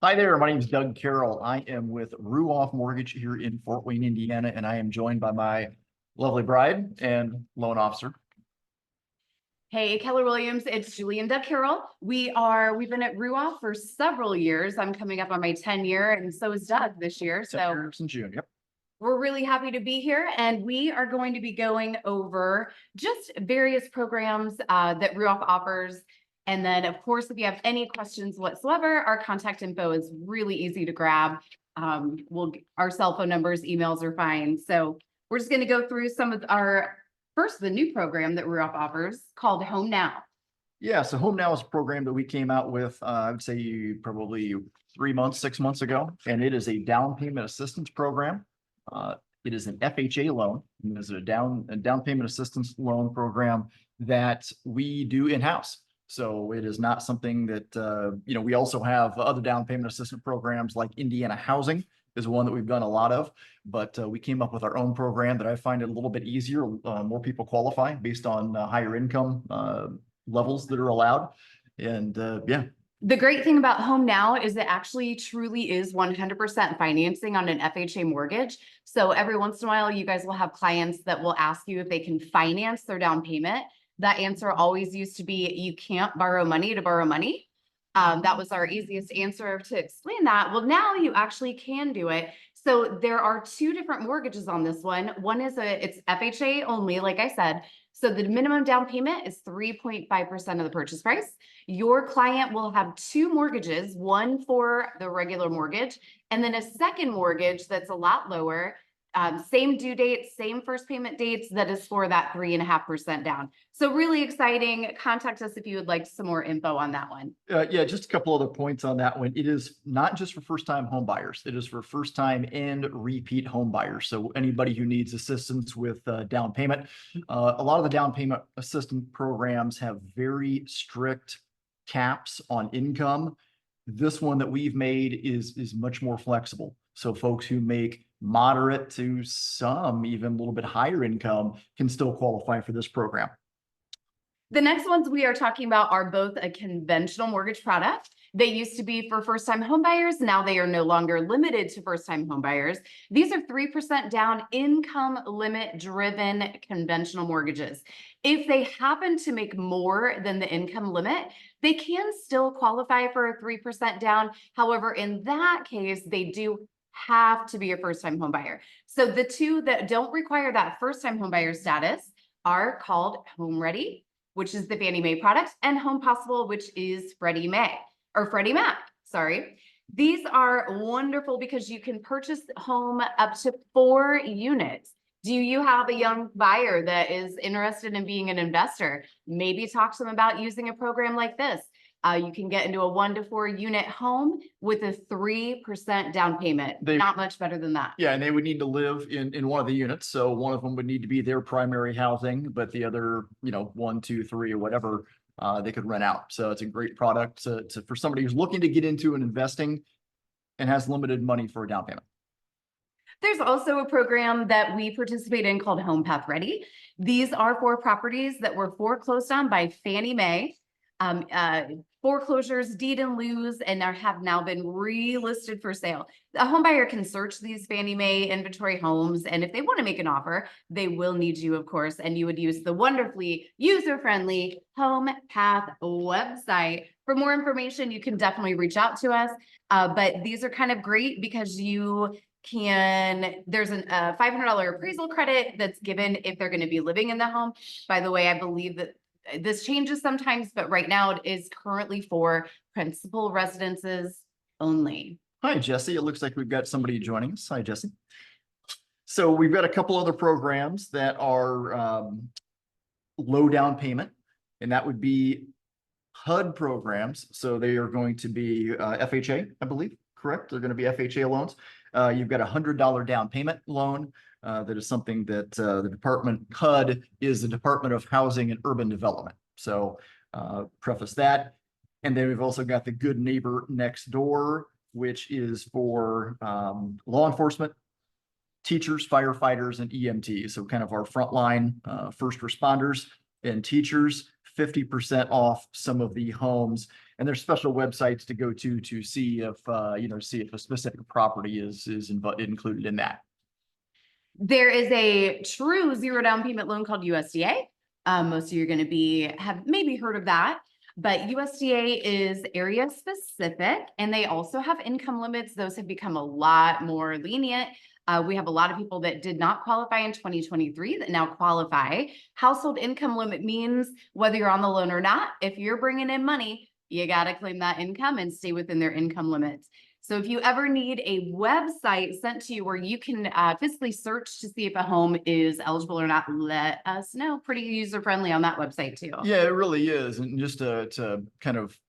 Hi there, my name is Doug Carroll. I am with Ruoff Mortgage here in Fort Wayne, Indiana, and I am joined by my lovely bride and loan officer. Hey, Keller Williams, it's Julie and Doug Carroll. We've been at Ruoff for several years. I'm coming up on my 10 year, and so is Doug this year. So In June, yep. we're really happy to be here, and we are going to be going over just various programs that Ruoff offers. And then, of course, if you have any questions whatsoever, our contact info is really easy to grab. Our cell phone numbers, emails are fine. So we're just going to go through some of the new program that Ruoff offers called Home Now. Yeah, so Home Now is a program that we came out with, I would say probably 3 months, 6 months ago, and it is a down payment assistance program. It is an FHA loan. It is a down payment assistance loan program that we do in-house. So it is not something that, we also have other down payment assistance programs like Indiana Housing is one that we've done a lot of, but we came up with our own program that I find it a little bit easier. More people qualify based on higher income levels that are allowed. And yeah. The great thing about Home Now is it actually truly is 100% financing on an FHA mortgage. So every once in a while, you guys will have clients that will ask you if they can finance their down payment. That answer always used to be, you can't borrow money to borrow money. That was our easiest answer to explain that. Well, now you actually can do it. So there are two different mortgages on this one. One is it's FHA only, like I said. So the minimum down payment is 3.5% of the purchase price. Your client will have two mortgages, one for the regular mortgage, and then a second mortgage that's a lot lower. Same due date, same first payment dates, that is for that 3.5% down. So really exciting. Contact us if you would like some more info on that one. Yeah, just a couple other points on that one. It is not just for first-time home buyers. It is for first-time and repeat home buyers. So anybody who needs assistance with down payment. A lot of the down payment assistance programs have very strict caps on income. This one that we've made is much more flexible. So folks who make moderate to some even a little bit higher income can still qualify for this program. The next ones we are talking about are both a conventional mortgage product. They used to be for first-time homebuyers. Now they are no longer limited to first-time homebuyers. These are 3% down, income limit driven conventional mortgages. If they happen to make more than the income limit, they can still qualify for a 3% down. However, in that case, they do have to be a first-time homebuyer. So the two that don't require that first-time homebuyer status are called Home Ready, which is the Fannie Mae product, and Home Possible, which is Freddie Mac. Sorry. These are wonderful because you can purchase home up to 4 units. Do you have a young buyer that is interested in being an investor? Maybe talk to them about using a program like this. You can get into a 1 to 4 unit home with a 3% down payment. Not much better than that. Yeah, and they would need to live in one of the units. So one of them would need to be their primary housing, but the other, 1, 2, 3, or whatever, they could rent out. So it's a great product for somebody who's looking to get into an investing and has limited money for a down payment. There's also a program that we participate in called Home Path Ready. These are for properties that were foreclosed on by Fannie Mae. Foreclosures, deed in lieu, and have now been relisted for sale. A home buyer can search these Fannie Mae inventory homes, and if they want to make an offer, they will need you, of course, and you would use the wonderfully user-friendly Home Path website. For more information, you can definitely reach out to us, but these are kind of great because there's a $500 appraisal credit that's given if they're going to be living in the home. By the way, I believe that this changes sometimes, but right now it is currently for principal residences only. Hi, Jesse. It looks like we've got somebody joining us. Hi, Jesse. So we've got a couple other programs that are low down payment, and that would be HUD programs. So they are going to be FHA, I believe, correct? They're going to be FHA loans. You've got a $100 down payment loan. That is something that the department, HUD is the Department of Housing and Urban Development. So preface that. And then we've also got the Good Neighbor Next Door, which is for law enforcement, teachers, firefighters, and EMTs. So kind of our frontline first responders and teachers, 50% off some of the homes. And there's special websites to go to see if, see if a specific property is included in that. There is a true zero down payment loan called USDA. Most of you are going to have maybe heard of that, but USDA is area specific and they also have income limits. Those have become a lot more lenient. We have a lot of people that did not qualify in 2023 that now qualify. Household income limit means whether you're on the loan or not, if you're bringing in money, you got to claim that income and stay within their income limits. So if you ever need a website sent to you where you can physically search to see if a home is eligible or not, let us know. Pretty user-friendly on that website too. Yeah, it really is. And just to kind of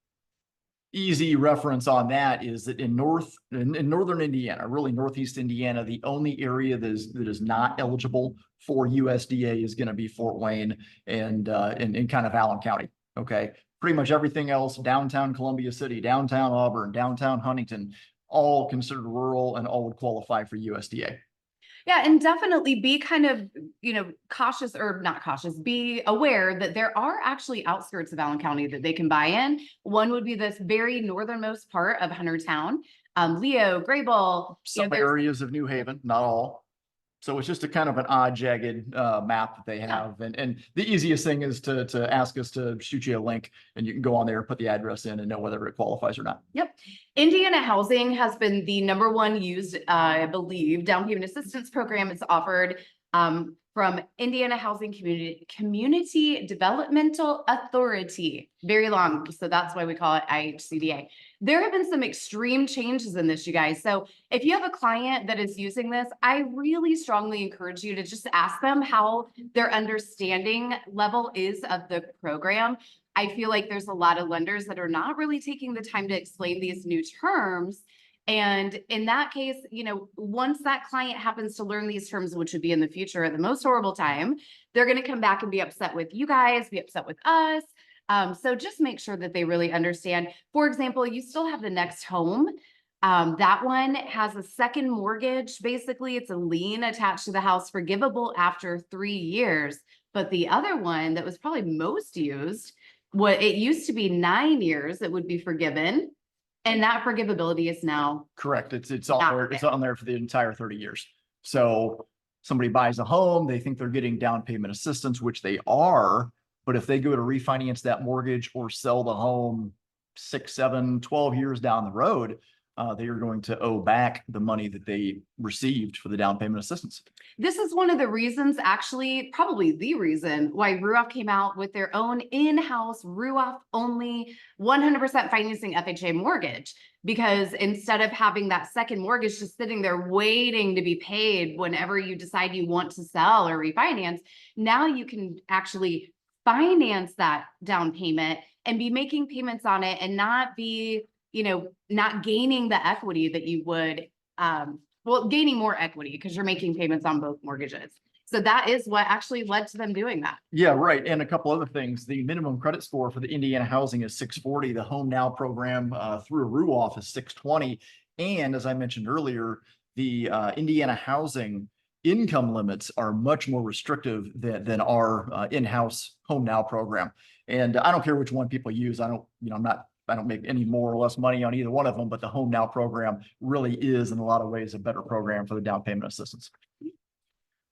easy reference on that is that in northern Indiana, really northeast Indiana, the only area that is not eligible for USDA is going to be Fort Wayne and in kind of Allen County. Okay. Pretty much everything else, downtown Columbia City, downtown Auburn, downtown Huntington, all considered rural and all would qualify for USDA. Yeah, and definitely be kind of, cautious or not cautious, be aware that there are actually outskirts of Allen County that they can buy in. One would be this very northernmost part of Huntertown, Leo, Grable. Some areas of New Haven, not all. So it's just a kind of an odd, jagged map that they have. Yeah. And the easiest thing is to ask us to shoot you a link and you can go on there, put the address in and know whether it qualifies or not. Yep. Indiana Housing has been the #1 used, I believe, down payment assistance program. It's offered from Indiana Housing Community Developmental Authority. Very long, so that's why we call it IHCDA. There have been some extreme changes in this, you guys. So if you have a client that is using this, I really strongly encourage you to just ask them how their understanding level is of the program. I feel like there's a lot of lenders that are not really taking the time to explain these new terms. And in that case, once that client happens to learn these terms, which would be in the future at the most horrible time, they're going to come back and be upset with you guys, be upset with us. So just make sure that they really understand. For example, you still have the next home. That one has a second mortgage. Basically, it's a lien attached to the house forgivable after 3 years. But the other one that was probably most used, it used to be 9 years that would be forgiven. And that forgivability is now correct. It's on there. It's on there for the entire 30 years. So somebody buys a home, they think they're getting down payment assistance, which they are. But if they go to refinance that mortgage or sell the home 6, 7, 12 years down the road, they are going to owe back the money that they received for the down payment assistance. This is one of the reasons, actually, probably the reason why Ruoff came out with their own in-house Ruoff only 100% financing FHA mortgage. Because instead of having that second mortgage just sitting there waiting to be paid whenever you decide you want to sell or refinance, now you can actually finance that down payment and be making payments on it and not be not gaining the equity that you would, gaining more equity because you're making payments on both mortgages. So that is what actually led to them doing that. Yeah, right. And a couple other things. The minimum credit score for the Indiana Housing is 640. The Home Now program through Ruoff is 620. And as I mentioned earlier, the Indiana Housing income limits are much more restrictive than our in-house Home Now program. And I don't care which one people use. I don't make any more or less money on either one of them, but the Home Now program really is in a lot of ways a better program for the down payment assistance.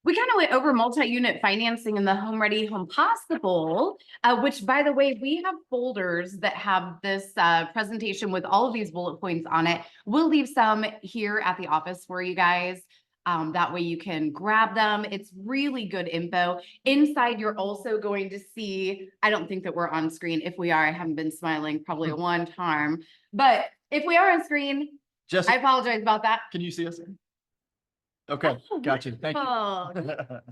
We kind of went over multi-unit financing in the Home Ready, Home Possible, which, by the way, we have folders that have this presentation with all of these bullet points on it. We'll leave some here at the office for you guys. That way you can grab them. It's really good info. Inside, you're also going to see, I don't think that we're on screen. If we are, I haven't been smiling probably one time, but if we are on screen, Jesse, I apologize about that. Can you see us? Okay, got you. Thank you.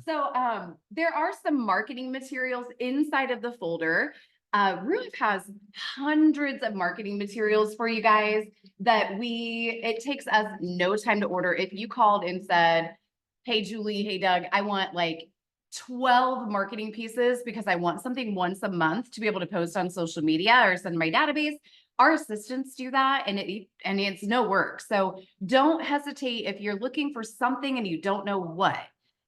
So there are some marketing materials inside of the folder. Ruoff has hundreds of marketing materials for you guys that it takes us no time to order. If you called and said, hey, Julie, hey, Doug, I want like 12 marketing pieces because I want something once a month to be able to post on social media or send my database, our assistants do that and it's no work. So don't hesitate if you're looking for something and you don't know what,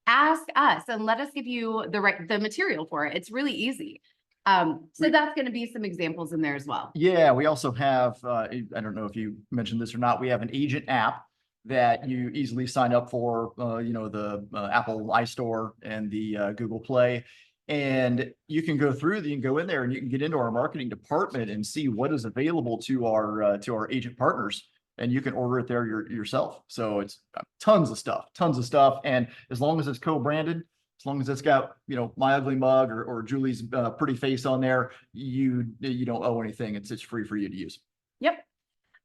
ask us and let us give you the material for it. It's really easy. So that's going to be some examples in there as well. Yeah, we also have, I don't know if you mentioned this or not, we have an agent app that you easily sign up for, the Apple iStore and the Google Play. And you can go through, you can go in there and you can get into our marketing department and see what is available to our agent partners. And you can order it there yourself. So it's tons of stuff. And as long as it's co-branded, as long as it's got, my ugly mug or Julie's pretty face on there, you don't owe anything. It's free for you to use. Yep.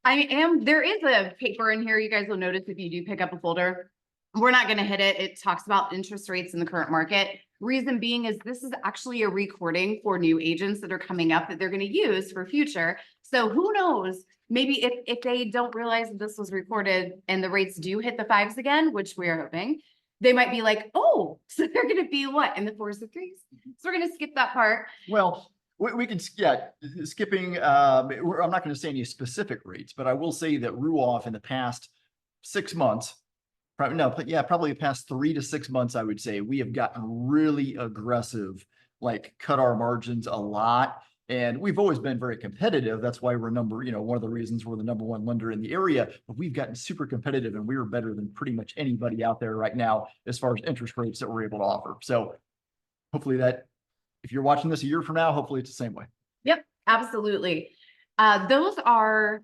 There is a paper in here. You guys will notice if you do pick up a folder, we're not going to hit it. It talks about interest rates in the current market. Reason being is this is actually a recording for new agents that are coming up that they're going to use for future. So who knows, maybe if they don't realize that this was recorded and the rates do hit the 5s again, which we're hoping, they might be like, oh, so they're going to be what, in the 4s or 3s? So we're going to skip that part. Well, we can, skipping, I'm not going to say any specific rates, but I will say that Ruoff in the past 6 months, probably the past 3 to 6 months, I would say, we have gotten really aggressive, like cut our margins a lot. And we've always been very competitive. That's why we're one of the reasons we're the #1 lender in the area, but we've gotten super competitive and we are better than pretty much anybody out there right now as far as interest rates that we're able to offer. So hopefully that, if you're watching this a year from now, hopefully it's the same way. Yep, absolutely. Those are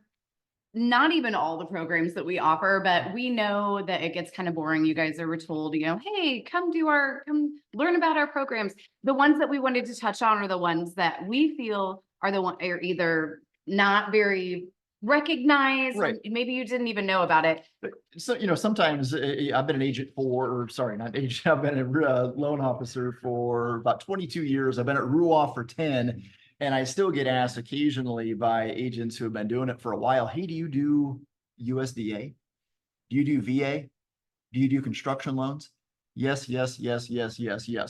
not even all the programs that we offer, but we know that it gets kind of boring. You guys are told, hey, come learn about our programs. The ones that we wanted to touch on are the ones that we feel are either not very recognized, right? Maybe you didn't even know about it. But so, sometimes I've been an agent I've been a loan officer for about 22 years. I've been at Ruoff for 10. And I still get asked occasionally by agents who have been doing it for a while, hey, do you do USDA? Do you do VA? Do you do construction loans? Yes.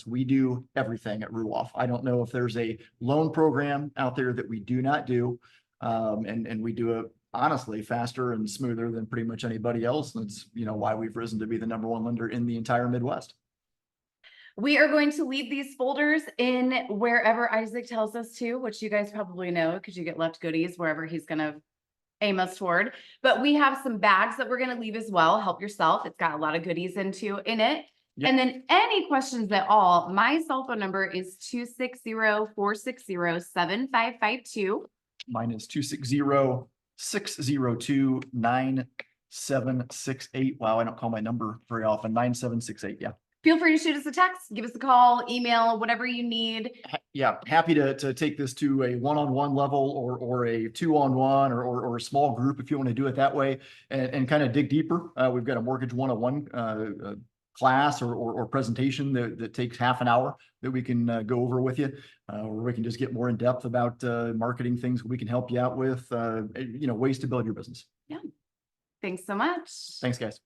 We do everything at Ruoff. I don't know if there's a loan program out there that we do not do. And we do it honestly faster and smoother than pretty much anybody else. And it's, why we've risen to be the #1 lender in the entire Midwest. We are going to leave these folders in wherever Isaac tells us to, which you guys probably know because you get left goodies wherever he's going to aim us toward. But we have some bags that we're going to leave as well. Help yourself. It's got a lot of goodies in it. Yep. And then any questions at all, my cell phone number is 260-460-7552. Mine is 260-602-9768. Wow, I don't call my number very often. 9768. Yeah. Feel free to shoot us a text, give us a call, email, whatever you need. Yeah, happy to take this to a one-on-one level or a 2-on-1 or a small group if you want to do it that way and kind of dig deeper. We've got a Mortgage 101 class or presentation that takes half an hour that we can go over with you, where we can just get more in depth about marketing things we can help you out with, ways to build your business. Yeah. Thanks so much. Thanks, guys.